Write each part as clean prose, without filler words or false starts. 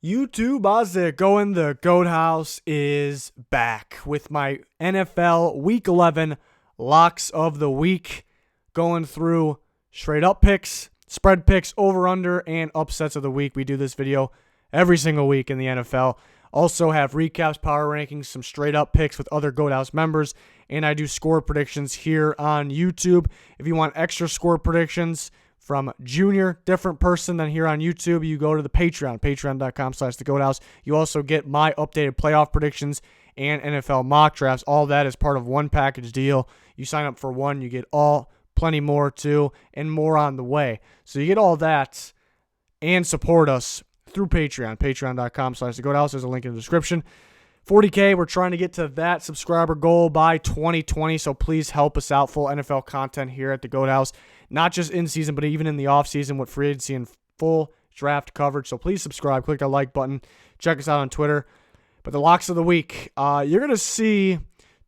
YouTube, how's it going? The Goat House is back with my NFL Week 11 locks of the week, going through straight up picks, spread picks, over under, and upsets of the week. We do this video every single week in the NFL. Also have recaps, power rankings, some straight up picks with other Goat House members, and I do score predictions here on YouTube. If you want extra score predictions from Junior, different person than here on YouTube, you go to the Patreon, patreon.com/thegoathouse. You also get my updated playoff predictions and NFL mock drafts. All that is part of one package deal. You sign up for one, you get plenty more too, and more on the way. So you get all that and support us through Patreon, patreon.com/thegoathouse. There's a link in the description. 40K, we're trying to get to that subscriber goal by 2020, so please help us out. Full NFL content here at the Goat House, not just in season, but even in the off season with free agency and full draft coverage. So please subscribe, click that like button, check us out on Twitter. But the locks of the week, you're going to see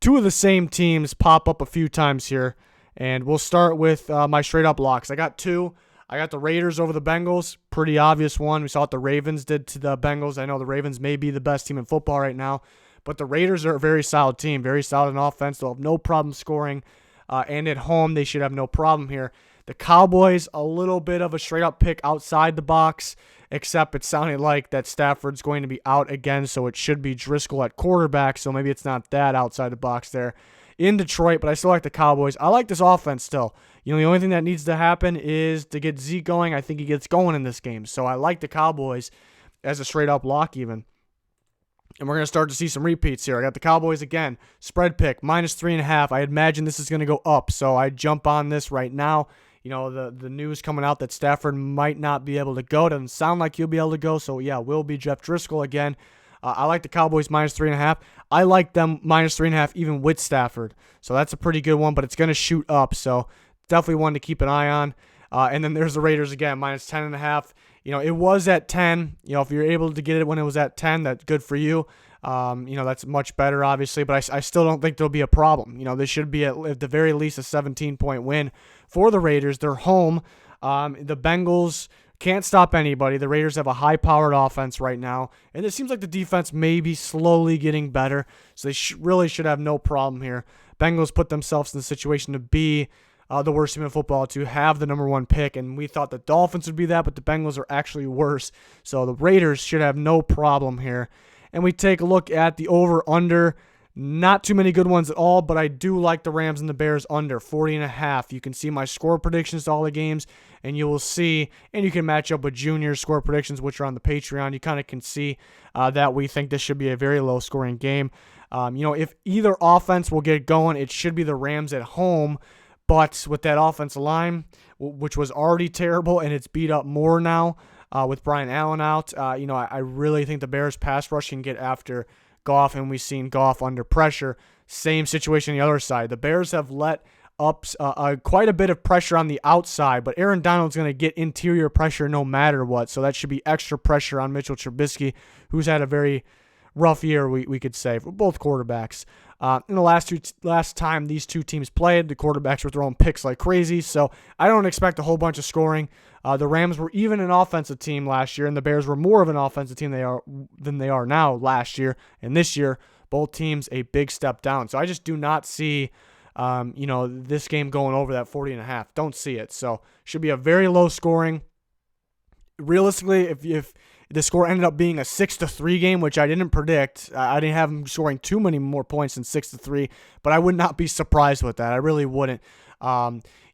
two of the same teams pop up a few times here, and we'll start with my straight up locks. I got two. I got the Raiders over the Bengals. Pretty obvious one. We saw what the Ravens did to the Bengals. I know the Ravens may be the best team in football right now, but the Raiders are a very solid team, very solid in offense. They'll have no problem scoring, and at home they should have no problem here. The Cowboys, a little bit of a straight-up pick outside the box, except it sounded like that Stafford's going to be out again, so it should be Driscoll at quarterback, so maybe it's not that outside the box there in Detroit, but I still like the Cowboys. I like this offense still. The only thing that needs to happen is to get Zeke going. I think he gets going in this game. So I like the Cowboys as a straight-up lock even. And we're going to start to see some repeats here. I got the Cowboys again. Spread pick, -3.5. I imagine this is going to go up, so I jump on this right now. The news coming out that Stafford might not be able to go. Doesn't sound like he'll be able to go, so yeah, will be Jeff Driscoll again. I like the Cowboys -3.5. I like them -3.5 even with Stafford. So that's a pretty good one, but it's going to shoot up. So definitely one to keep an eye on. And then there's the Raiders again, -10.5. It was at 10. If you're able to get it when it was at 10, that's good for you. That's much better, obviously, but I still don't think there'll be a problem. This should be at the very least a 17-point win for the Raiders. They're home. The Bengals can't stop anybody. The Raiders have a high-powered offense right now, and it seems like the defense may be slowly getting better, so they really should have no problem here. Bengals put themselves in the situation to be the worst team in football, to have the number one pick, and we thought the Dolphins would be that, but the Bengals are actually worse, so the Raiders should have no problem here. And we take a look at the over-under. Not too many good ones at all, but I do like the Rams and the Bears under 40.5. You can see my score predictions to all the games, and you will see, and you can match up with Junior's score predictions, which are on the Patreon. You kind of can see that we think this should be a very low-scoring game. If either offense will get going, it should be the Rams at home, but with that offensive line, which was already terrible, and it's beat up more now with Brian Allen out, I really think the Bears pass rush can get after Goff, and we've seen Goff under pressure. Same situation on the other side. The Bears have let up quite a bit of pressure on the outside, but Aaron Donald's going to get interior pressure no matter what, so that should be extra pressure on Mitchell Trubisky, who's had a very rough year, we could say, for both quarterbacks. In the last time these two teams played, the quarterbacks were throwing picks like crazy, so I don't expect a whole bunch of scoring. The Rams were even an offensive team last year, and the Bears were more of an offensive team than they are now last year. And this year, both teams a big step down. So I just do not see, this game going over that 40.5. Don't see it. So should be a very low scoring. Realistically, if the score ended up being a 6-3 game, which I didn't predict, I didn't have them scoring too many more points than 6-3, but I would not be surprised with that. I really wouldn't.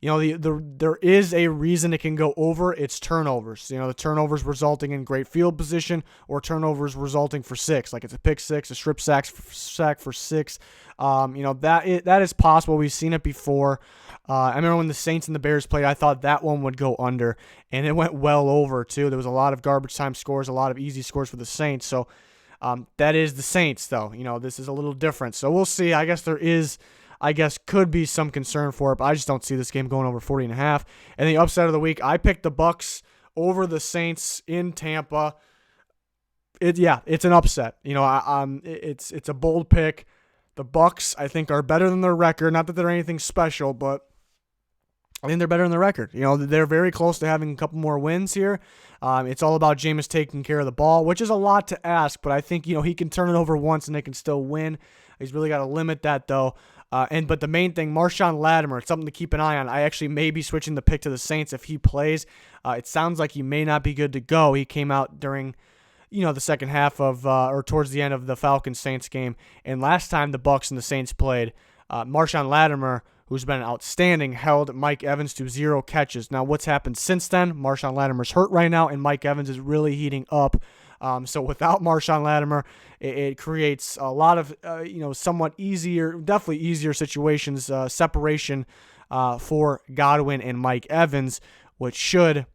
There is a reason it can go over. It's turnovers. The turnovers resulting in great field position, or turnovers resulting for 6. Like it's a pick 6, a strip sack for 6. That is possible. We've seen it before. I remember when the Saints and the Bears played, I thought that one would go under, and it went well over too. There was a lot of garbage time scores, a lot of easy scores for the Saints. So that is the Saints, though. This is a little different. So we'll see. I guess could be some concern for it, but I just don't see this game going over 40.5. And the upset of the week, I picked the Bucs over the Saints in Tampa. It's an upset. It's a bold pick. The Bucs, I think, are better than their record. Not that they're anything special, but I think they're better in the record. They're very close to having a couple more wins here. It's all about Jameis taking care of the ball, which is a lot to ask, but I think, he can turn it over once and they can still win. He's really got to limit that, though. But the main thing, Marshawn Lattimore, it's something to keep an eye on. I actually may be switching the pick to the Saints if he plays. It sounds like he may not be good to go. He came out during the second half of or towards the end of the Falcons-Saints game. And last time the Bucs and the Saints played, Marshawn Lattimore, who's been outstanding, held Mike Evans to 0 catches. Now, what's happened since then? Marshawn Lattimore's hurt right now, and Mike Evans is really heating up. So without Marshawn Lattimore, it creates a lot of, somewhat easier, definitely easier situations, separation for Godwin and Mike Evans, which should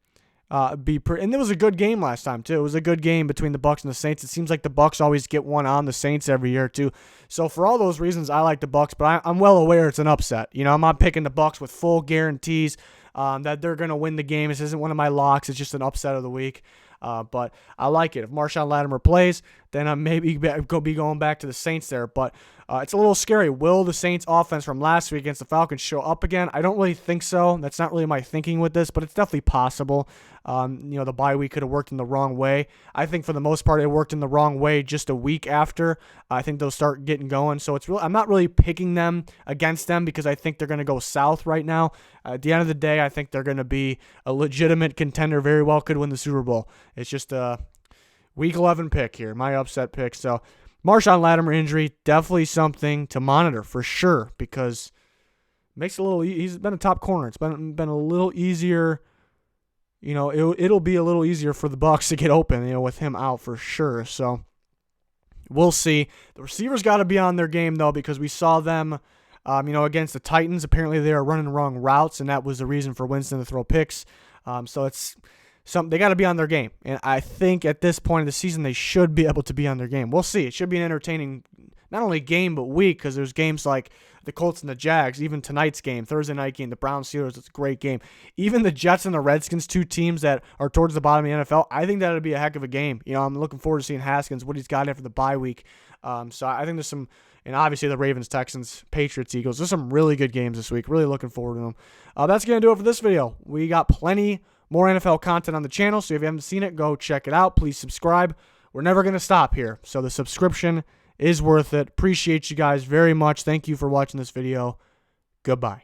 and it was a good game last time too. It was a good game between the Bucs and the Saints. It seems like the Bucs always get one on the Saints every year too. So for all those reasons, I like the Bucs, but I'm well aware it's an upset. I'm not picking the Bucs with full guarantees that they're going to win the game. This isn't one of my locks. It's just an upset of the week. But I like it. If Marshawn Lattimore plays, then I maybe be going back to the Saints there. But it's a little scary. Will the Saints offense from last week against the Falcons show up again? I don't really think so. That's not really my thinking with this, but it's definitely possible. The bye week could have worked in the wrong way. I think for the most part it worked in the wrong way just a week after. I think they'll start getting going. So I'm not really picking them against them because I think they're going to go south right now. At the end of the day, I think they're going to be a legitimate contender. Very well could win the Super Bowl. It's just a Week 11 pick here, my upset pick. So Marshawn Lattimore injury, definitely something to monitor for sure because it makes it a little. He's been a top corner. It's been a little easier. It'll be a little easier for the Bucs to get open. With him out for sure. So we'll see. The receivers got to be on their game though because we saw them. Against the Titans, apparently they are running wrong routes, and that was the reason for Winston to throw picks. So it's something they got to be on their game, and I think at this point of the season they should be able to be on their game. We'll see. It should be an entertaining, not only game but week because there's games like the Colts and the Jags, even tonight's game, Thursday night game, the Browns Steelers. It's a great game. Even the Jets and the Redskins, two teams that are towards the bottom of the NFL. I think that'll be a heck of a game. I'm looking forward to seeing Haskins, what he's got after the bye week. So I think there's some. And obviously the Ravens, Texans, Patriots, Eagles. There's some really good games this week. Really looking forward to them. That's going to do it for this video. We got plenty more NFL content on the channel, so if you haven't seen it, go check it out. Please subscribe. We're never going to stop here, so the subscription is worth it. Appreciate you guys very much. Thank you for watching this video. Goodbye.